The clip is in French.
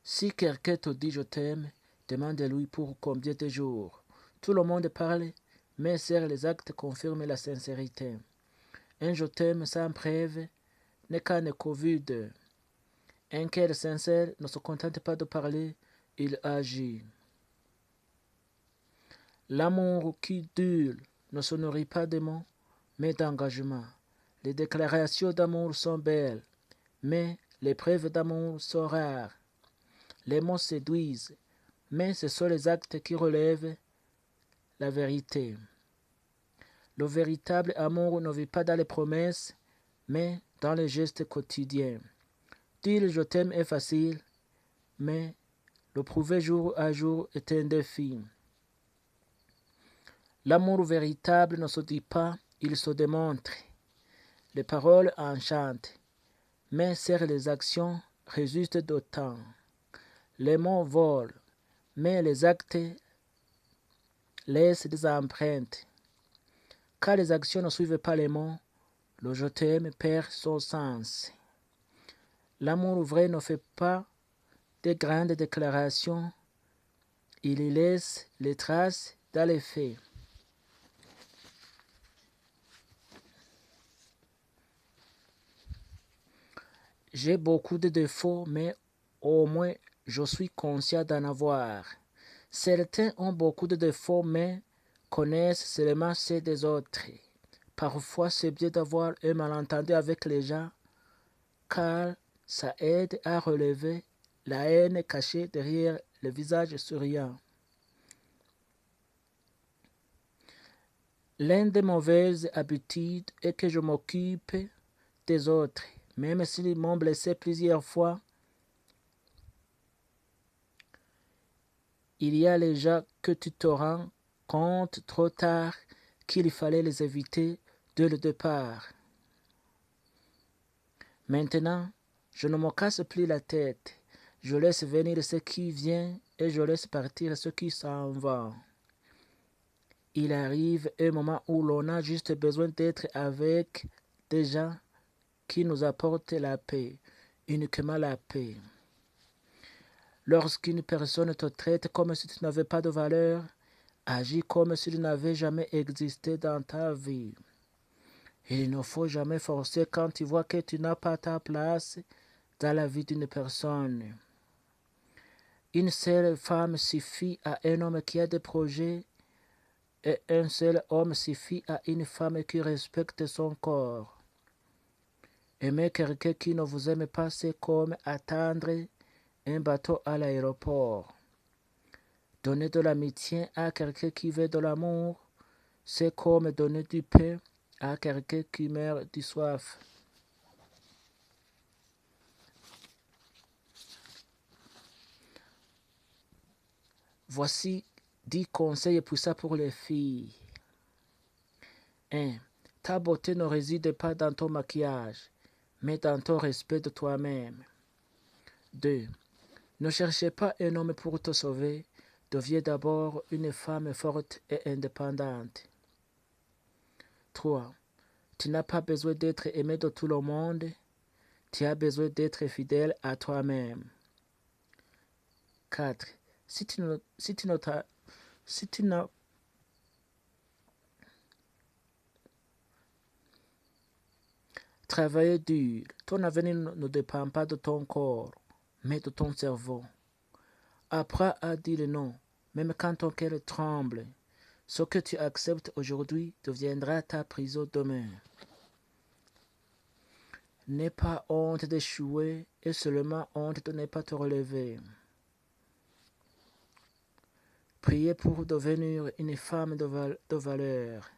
Si quelqu'un te dit je t'aime, demande-lui pour combien de jours. Tout le monde parle, mais seuls les actes confirment la sincérité. Un je t'aime sans preuve n'est qu'un écho vide. Un cœur sincère ne se contente pas de parler, il agit. L'amour qui dure ne se nourrit pas de mots, mais d'engagement. Les déclarations d'amour sont belles, mais les preuves d'amour sont rares. Les mots séduisent, mais ce sont les actes qui relèvent la vérité. Le véritable amour ne vit pas dans les promesses, mais dans les gestes quotidiens. Dire je t'aime est facile, mais le prouver jour à jour est un défi. L'amour véritable ne se dit pas, il se démontre. Les paroles enchantent, mais seules les actions résistent d'autant. Les mots volent, mais les actes laissent des empreintes. Quand les actions ne suivent pas les mots, le je t'aime perd son sens. L'amour vrai ne fait pas de grandes déclarations, il y laisse les traces dans les faits. J'ai beaucoup de défauts, mais au moins je suis conscient d'en avoir. Certains ont beaucoup de défauts, mais connaissent seulement ceux des autres. Parfois, c'est bien d'avoir un malentendu avec les gens, car ça aide à relever la haine cachée derrière le visage souriant. L'une des mauvaises habitudes est que je m'occupe des autres, même s'ils m'ont blessé plusieurs fois. Il y a les gens que tu te rends compte trop tard qu'il fallait les éviter dès le départ. Maintenant, je ne me casse plus la tête. Je laisse venir ce qui vient et je laisse partir ce qui s'en va. Il arrive un moment où l'on a juste besoin d'être avec des gens qui nous apportent la paix, uniquement la paix. Lorsqu'une personne te traite comme si tu n'avais pas de valeur, agis comme s'il n'avait jamais existé dans ta vie. Il ne faut jamais forcer quand tu vois que tu n'as pas ta place dans la vie d'une personne. Une seule femme suffit à un homme qui a des projets et un seul homme suffit à une femme qui respecte son corps. Aimer quelqu'un qui ne vous aime pas, c'est comme attendre un bateau à l'aéroport. Donner de l'amitié à quelqu'un qui veut de l'amour, c'est comme donner du pain à quelqu'un qui meurt de soif. Voici 10 conseils puissants pour les filles. 1. Ta beauté ne réside pas dans ton maquillage, mais dans ton respect de toi-même. 2. Ne cherchez pas un homme pour te sauver, deviens d'abord une femme forte et indépendante. 3. Tu n'as pas besoin d'être aimé de tout le monde, tu as besoin d'être fidèle à toi-même. 4. Si tu n'as travaillé dur, ton avenir ne dépend pas de ton corps, mais de ton cerveau. Apprends à dire non, même quand ton cœur tremble. Ce que tu acceptes aujourd'hui deviendra ta prison demain. N'aie pas honte d'échouer et seulement honte de ne pas te relever. Priez pour devenir une femme de valeur.